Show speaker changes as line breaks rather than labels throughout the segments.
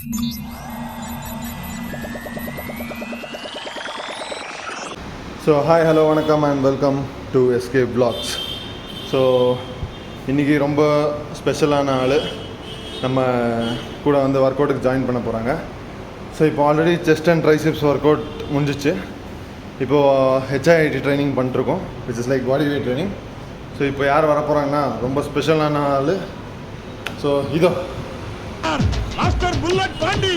So hi hello வணக்கம் and welcome to escape vlogs. So இன்றைக்கி ரொம்ப ஸ்பெஷலான ஆள் நம்ம கூட வந்து ஒர்க் அவுட்டுக்கு ஜாயின் பண்ண போகிறாங்க. ஸோ இப்போ already chest and triceps work out முடிஞ்சிச்சு. இப்போது HIIT ட்ரைனிங் பண்ணிட்டுருக்கோம், which is like body weight training. So இப்போ யார் வர போகிறாங்கன்னா ரொம்ப ஸ்பெஷலான ஆள். ஸோ இதோ
master bullet Pandi.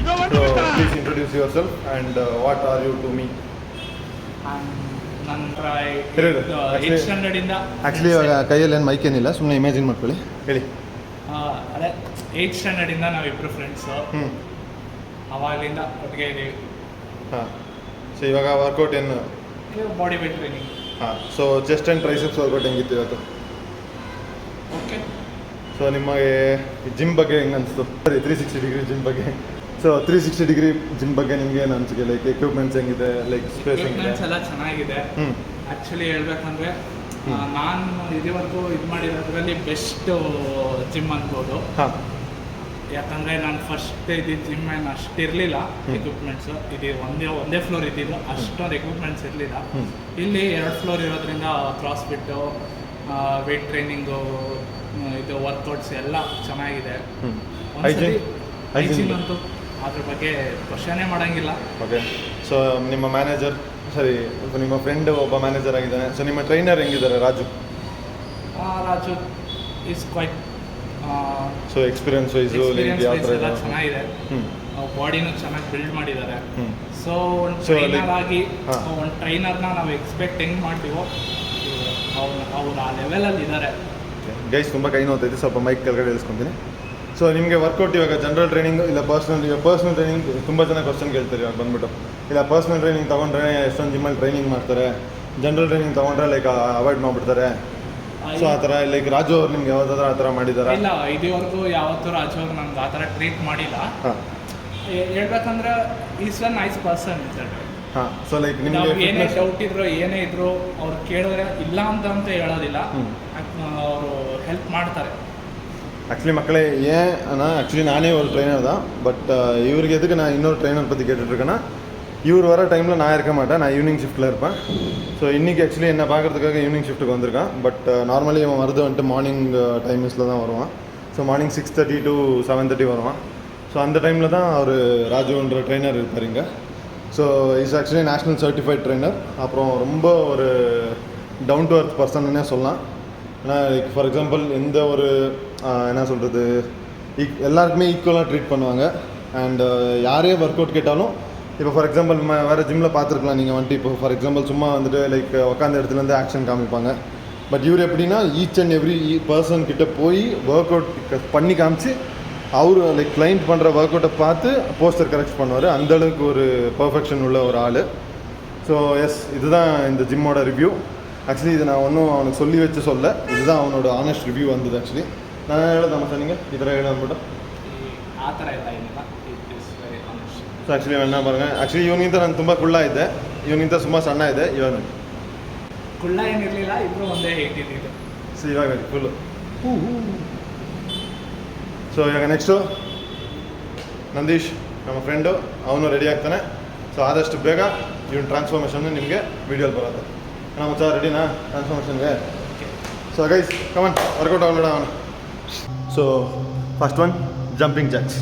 So please introduce yourself and what are you to me? Actually ಇವಾಗ ಕೈಯಲ್ಲಿ ಏನು ಮೈಕ್ ಏನಿಲ್ಲ, ಸುಮ್ಮನೆ ಇಮ್ಯಾಜಿನ್ ಮಾಡ್ಕೊಳ್ಳಿ, ಹೇಳಿ.
ಅದೇ 8th ಸ್ಟ್ಯಾಂಡರ್ಡಿಂದ ನಾವಿಬ್ಬರು ಫ್ರೆಂಡ್ಸು, ಅವಾಗಲಿಂದ ಒಟ್ಟಿಗೆ ಇದ್ದೀವಿ.
ಹಾಂ. ಸೊ ಇವಾಗ ವರ್ಕೌಟ್ ಏನು?
Body weight training.
ಹಾಂ. So chest and triceps workout ಹೆಂಗಿತ್ತು ಇವತ್ತು?
ಓಕೆ.
ಸೊ ನಿಮಗೆ ಜಿಮ್ ಬಗ್ಗೆ ಹೆಂಗೆ ಅನಿಸ್ತು? ಸರಿ, 360 ಡಿಗ್ರಿ ಜಿಮ್ ಬಗ್ಗೆ. ಸೊ 360 ಡಿಗ್ರಿ ಜಿಮ್ ಬಗ್ಗೆ ನಿಮ್ಗೆ ಏನು ಅನಿಸಿಕೆ? ಲೈಕ್ ಎಕ್ವಿಪ್ಮೆಂಟ್ಸ್ ಹೆಂಗಿದೆ, ಲೈಕ್ ಸ್ಪೇಸ್ ಹೆಂಗಿದೆ?
ಎಲ್ಲ ಚೆನ್ನಾಗಿದೆ. ಆ್ಯಕ್ಚುಲಿ ಹೇಳ್ಬೇಕಂದ್ರೆ ನಾನು ಇದುವರೆಗೂ ಇದು ಮಾಡಿರೋದ್ರಲ್ಲಿ ಬೆಸ್ಟ್ ಜಿಮ್ ಅನ್ಬೋದು.
ಹಾಂ.
ಯಾಕಂದರೆ ನಾನು ಫಸ್ಟ್ ಇದ್ದಿದ್ದು ಜಿಮ್ ಏನು ಅಷ್ಟಿರಲಿಲ್ಲ ಎಕ್ವಿಪ್ಮೆಂಟ್ಸು. ಇದು ಒಂದೇ ಫ್ಲೋರ್ ಇದ್ದಿದ್ದು, ಅಷ್ಟೊಂದು ಎಕ್ವಿಪ್ಮೆಂಟ್ಸ್ ಇರಲಿಲ್ಲ. ಇಲ್ಲಿ 2 ಫ್ಲೋರ್ ಇರೋದ್ರಿಂದ ಕ್ರಾಸ್ ಫಿಟ್ಟು, ವೇಟ್ ಟ್ರೈನಿಂಗು, ಇದು ವರ್ಕೌಟ್ಸ್ ಎಲ್ಲ ಚೆನ್ನಾಗಿದೆ. ಹೈಜೀನ್ ಅಂತೂ ಅದ್ರ ಬಗ್ಗೆ ಕ್ವಶನೇ ಮಾಡೋಂಗಿಲ್ಲ.
ಓಕೆ. ಸೊ ನಿಮ್ಮ ಮ್ಯಾನೇಜರ್, ಸರಿ, ನಿಮ್ಮ ಫ್ರೆಂಡ್ ಒಬ್ಬ ಮ್ಯಾನೇಜರ್ ಆಗಿದ್ದಾನೆ. ಸೊ ನಿಮ್ಮ ಟ್ರೈನರ್ ಹೆಂಗಿದ್ದಾರೆ? Raju
is quite.
So experience wise ಯಾವ ಥರ
ಎಲ್ಲ ಚೆನ್ನಾಗಿದೆ. ಬಾಡಿನೂ ಚೆನ್ನಾಗಿ ಬಿಲ್ಡ್ ಮಾಡಿದ್ದಾರೆ. ಸೊ ಒಂದು ಟ್ರೈನರ್ ಆಗಿ ಒಂದು ಟ್ರೈನರ್ನ ನಾವು ಎಕ್ಸ್ಪೆಕ್ಟ್ ಹೆಂಗೆ ಮಾಡ್ತೀವೋ ಅವ್ರು ಆ ಲೆವೆಲಲ್ಲಿ ಇದ್ದಾರೆ.
ಗೈಸ್ ತುಂಬ ಕೈ ನೋಡ್ತೈತೆ, ಸ್ವಲ್ಪ ಮೈಕ್ ಕೆಳಗಡೆ ಇಳಿಸ್ಕೊತೀನಿ. ಸೊ ನಿಮಗೆ ವರ್ಕೌಟ್ ಇವಾಗ ಜನರಲ್ ಟ್ರೈನಿಂಗ್ ಇಲ್ಲ ಪರ್ಸ್ನಲ್ ಟ್ರೈನಿಂಗ್ ತುಂಬ ಜನ ಕ್ವಶನ್ ಕೇಳ್ತಾರೆ ಇವಾಗ ಬಂದ್ಬಿಟ್ಟು. ಇಲ್ಲ ಪರ್ಸ್ನಲ್ ಟ್ರೈನಿಂಗ್ ತೊಗೊಂಡ್ರೆ ಎಷ್ಟೊಂದು ಜಿಮ್ಮಲ್ಲಿ ಟ್ರೈನಿಂಗ್ ಮಾಡ್ತಾರೆ, ಜನರಲ್ ಟ್ರೈನಿಂಗ್ ತೊಗೊಂಡ್ರೆ ಲೈಕ್ ಅವಾಯ್ಡ್ ಮಾಡಿಬಿಡ್ತಾರೆ. ಸೊ ಆ ಥರ ಲೈಕ್ ರಾಜು ಅವ್ರು ನಿಮ್ಗೆ ಯಾವ್ದಾದ್ರು ಆ ಥರ ಮಾಡಿದ್ದಾರೆ?
ಇಲ್ಲ, ಇದುವರೆಗೂ ಯಾವತ್ತೂ ರಾಜು ಅವ್ರು ನಮ್ಗೆ ಆ ಥರ ಟ್ರೀಟ್ ಮಾಡಿಲ್ಲ. ಹೇಳ್ಬೇಕಂದ್ರೆ ಈಸ್ ಅ ನೈಸ್ ಪರ್ಸನ್ ಇದ್ದಾರೆ.
ಹಾಂ. ಸೊ ಲೈಕ್ ನಿಮಗೆ
ಏನೇ ಡೌಟ್ ಇದ್ರು ಏನೇ ಇದ್ರು ಅವ್ರು ಕೇಳಿದ್ರೆ ಇಲ್ಲ ಅಂತ ಹೇಳೋದಿಲ್ಲ, ಅವರು ಹೆಲ್ಪ್ ಮಾಡ್ತಾರೆ.
ஆக்சுவலி மக்களே ஆக்சுவலி நானே ஒரு ட்ரெயினர் தான். பட் இவருக்கு எதுக்கு நான் இன்னொரு ட்ரெயினர் பற்றி கேட்டுட்ருக்கேன்னா, இவர் வர டைமில் நான் இருக்க மாட்டேன், நான் ஈவினிங் ஷிஃப்ட்டில் இருப்பேன். ஸோ இன்றைக்கி ஆக்சுவலி என்ன பார்க்குறதுக்காக ஈவினிங் ஷிஃப்ட்டுக்கு வந்திருக்கேன். பட் நார்மலி இவன் வருது வந்துட்டு மார்னிங் டைமிங்ஸில் தான் வருவான். ஸோ மார்னிங் 6:30 to 7:30 வருவான். ஸோ அந்த டைமில் தான் அவர் ராஜுன்ற ட்ரெயினர் இருப்பார் இங்கே. So is actually national certified trainer. அப்புறம் ரொம்ப ஒரு டவுன் டு அர்த் பர்சன்னே சொல்லலாம். ஏன்னா லைக் ஃபார் எக்ஸாம்பிள் எந்த ஒரு என்ன சொல்கிறது, எல்லாருக்குமே ஈக்குவலாக ட்ரீட் பண்ணுவாங்க. அண்ட் யாரே ஒர்க் அவுட் கேட்டாலும், இப்போ ஃபார் எக்ஸாம்பிள் வேறு ஜிம்மில் பார்த்துருக்கலாம் நீங்கள் வந்துட்டு, இப்போ ஃபார் எக்ஸாம்பிள் சும்மா வந்துட்டு லைக் உட்காந்த இடத்துலேருந்து ஆக்ஷன் காமிப்பாங்க. பட் இவர் எப்படின்னா ஈச் அண்ட் எவ்ரி பர்சன் கிட்ட போய் ஒர்க் அவுட் பண்ணி காமிச்சு அவர் லைக் கிளைண்ட் பண்ணுற ஒர்க் அவுட்டை பார்த்து போஸ்டர் கரெக்ட் பண்ணுவார். அந்தளவுக்கு ஒரு பர்ஃபெக்ஷன் உள்ள ஒரு ஆள். ஸோ எஸ், இதுதான் இந்த ஜிம்மோட ரிவ்யூ. ஆக்சுவலி இது நான் ஒன்றும் அவனுக்கு சொல்லி வச்சு சொல்ல, இதுதான் அவனோட ஆனஸ்ட் ರಿವ್ಯೂ ಬಂದಿದೆ. ಆ್ಯಕ್ಚುಲಿ ನಾನು ಹೇಳೋದು ಮತ್ತೆ ನಿಮಗೆ ಈ ಥರ ಹೇಳೋ ಅಂದ್ಬಿಟ್ಟು
ಆ ಥರ ಎಲ್ಲ ಏನಿಲ್ಲ.
ಸೊ ಆ್ಯಕ್ಚುಲಿ ಅಣ್ಣ ಬಾರಂಗ, ಆ್ಯಕ್ಚುಲಿ ಇವನಿಗಿಂತ ನಾನು ತುಂಬ ಕುಳ್ಳ ಇದ್ದೆ, ಇವನಿಗಿಂತ ತುಂಬ ಸಣ್ಣ ಇದೆ. ಇವಾಗ
ಕುಳ್ಳ ಏನಿರಲಿಲ್ಲ, ಇಬ್ಬರು ಒಂದೇ height ಇದ್ದಿದ್ದು.
ಸೊ ಇವಾಗ ಫುಲ್ಲು. ಸೊ ಇವಾಗ ನೆಕ್ಸ್ಟು ನಂದೀಶ್ ನಮ್ಮ ಫ್ರೆಂಡು, ಅವನು ರೆಡಿ ಆಗ್ತಾನೆ. ಸೊ ಆದಷ್ಟು ಬೇಗ ಇವನ್ ಟ್ರಾನ್ಸ್ಫಾರ್ಮೇಷನ್ನು ನಿಮಗೆ ವೀಡಿಯೋಲಿ ಬರುತ್ತೆ. ನಮ್ಮ ಮಚ್ಚ ರೆಡಿನಾ ಟ್ರಾನ್ಸ್ಫಾರ್ಮೇಷನ್ಗೆ? ಸೊ ಗೈಸ್ ಕಮನ್, ವರ್ಕೌಟ್ ಆಗೋಣ ಅವನು. So first one jumping jacks.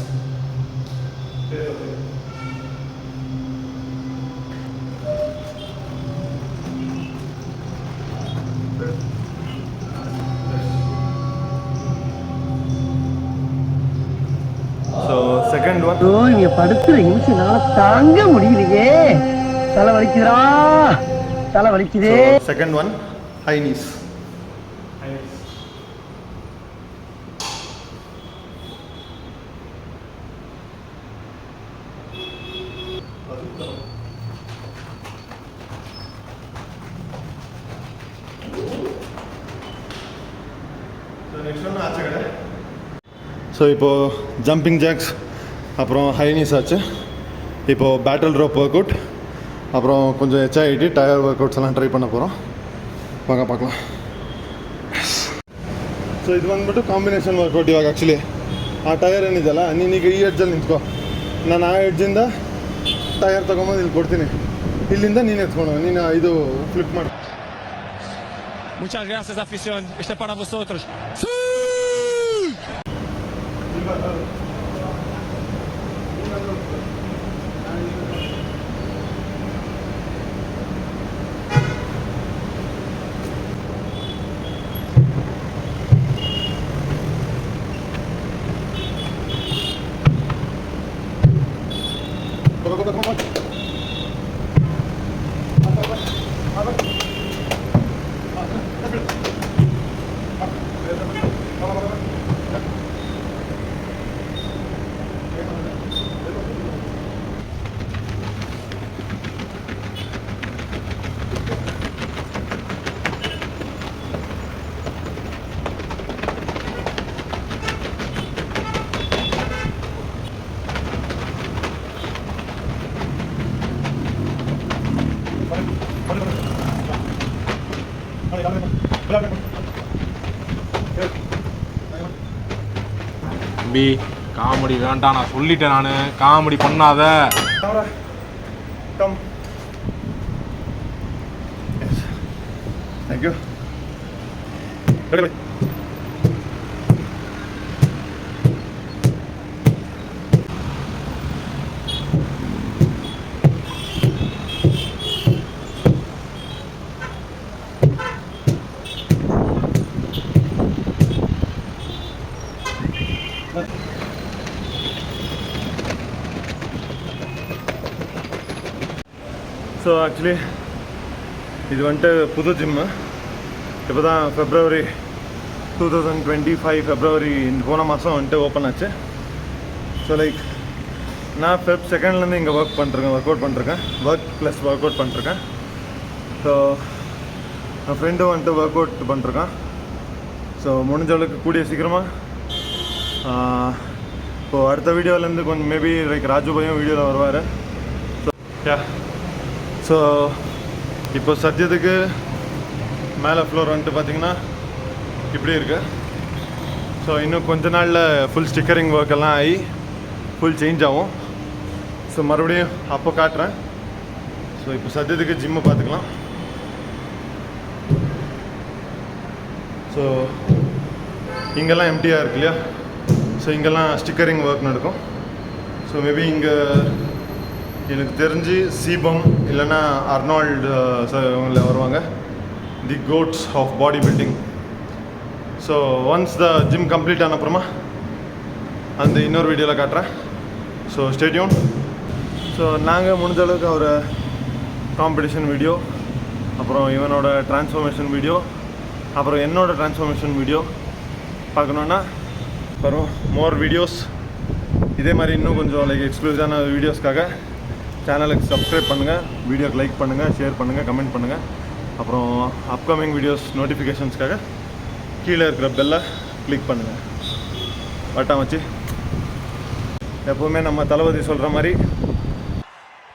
So second one.
இங்க படுத்துற நிமிஷம் தாங்க முடியலையே, தலை வலிக்குதா, தலை வலிக்குதே.
Second one high knees. So இப்போது ஜம்பிங் ஜாக்ஸ், அப்புறம் ஹை நீஸ் ஆச்சு. இப்போது பேட்டில் ரோப் ஒர்க் அவுட், அப்புறம் கொஞ்சம் HIIT டயர் ஒர்க் அவுட்ஸ் எல்லாம் ட்ரை பண்ண போகிறோம். வாங்க பார்க்கலாம். ಸೊ ಇದು ಬಂದ್ಬಿಟ್ಟು ಕಾಂಬಿನೇಷನ್ ವರ್ಕೌಟ್. ಇವಾಗ ಆ್ಯಕ್ಚುಲಿ ಆ ಟೈರ್ ಏನಿದೆಯಲ್ಲ ನೀನೀಗ ಈ ಎಡ್ಜಲ್ಲಿ ನಿಂತ್ಕೋ, ನಾನು ಆ ಎಡ್ಜಿಂದ ಟೈರ್ ತೊಗೊಂಬಂದು ಇಲ್ಲಿ ಕೊಡ್ತೀನಿ, ಇಲ್ಲಿಂದ ನೀನು ಎತ್ಕೊಂಡು ನೀನು ಇದು ಫ್ಲಿಪ್ ಮಾಡಿ.
Muchas gracias, afición. Este es para vosotros.
தம்பி காமெடி வேண்டாம், நான் சொல்லிட்டேன், நான் காமெடி பண்ணாத.
கம். தேங்க்யூ. ஸோ ஆக்சுவலி இது வந்துட்டு புது ஜிம்மு. இப்போ தான் February 2025 ஃபெப்ரவரி போன மாதம் வந்துட்டு ஓப்பன் ஆச்சு. ஸோ லைக் நான் Feb 2nd இங்கே ஒர்க் அவுட் பண்ணிருக்கேன், ஒர்க் ப்ளஸ் ஒர்க் அவுட் பண்ணிருக்கேன். ஸோ என் ஃப்ரெண்டும் வந்துட்டு ஒர்க் அவுட் பண்ணிருக்கான். ஸோ முடிஞ்ச அளவுக்கு கூடிய சீக்கிரமாக இப்போது அடுத்த வீடியோவிலேருந்து கொஞ்சம் மேபி லைக் ராஜு பையும் வீடியோவில் வருவார். ஸோ இப்போ சத்தியத்துக்கு மேலே ஃப்ளோர் வந்துட்டு பார்த்திங்கன்னா இப்படி இருக்குது. ஸோ இன்னும் கொஞ்ச நாளில் ஃபுல் ஸ்டிக்கரிங் ஒர்க் எல்லாம் ஆகி ஃபுல் சேஞ்ச் ஆகும். ஸோ மறுபடியும் அப்போ காட்டுறேன். ஸோ இப்போ சத்தியத்துக்கு ஜிம்மை பார்த்துக்கலாம். ஸோ இங்கெல்லாம் எம்டியாக இருக்கு இல்லையா, ஸோ இங்கெல்லாம் ஸ்டிக்கரிங் ஒர்க் நடக்கும். ஸோ மேபி இங்கே எனக்கு தெரிஞ்சு சீபம் இல்லைன்னா அர்னால்டு இவங்கள வருவாங்க, the gods of bodybuilding. So once the gym complete ஆன அப்புறமா அந்த இன்னொரு வீடியோவில் காட்டுறேன். So stay tune. ஸோ நாங்கள் முடிஞ்ச அளவுக்கு அவர் காம்படிஷன் வீடியோ, அப்புறம் இவனோட ட்ரான்ஸ்ஃபர்மேஷன் வீடியோ, அப்புறம் என்னோடய ட்ரான்ஸ்ஃபர்மேஷன் வீடியோ பார்க்கணுன்னா அப்புறம் மோர் வீடியோஸ் இதே மாதிரி இன்னும் கொஞ்சம் லைக் எக்ஸ்க்ளூசிவான வீடியோஸ்க்காக சேனலுக்கு சப்ஸ்கிரைப் பண்ணுங்கள், வீடியோக்கு லைக் பண்ணுங்கள், ஷேர் பண்ணுங்கள், கமெண்ட் பண்ணுங்கள். அப்புறம் அப்கமிங் வீடியோஸ் நோட்டிஃபிகேஷன்ஸ்க்காக கீழே இருக்கிற பெல்லை கிளிக் பண்ணுங்கள். வட்டாமச்சி எப்போவுமே நம்ம தளபதி சொல்கிற மாதிரி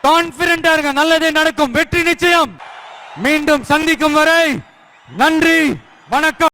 கான்ஃபிடென்ட்டா இருங்க, நல்லதே நடக்கும், வெற்றி நிச்சயம். மீண்டும் சந்திக்கும் வரை நன்றி, வணக்கம்.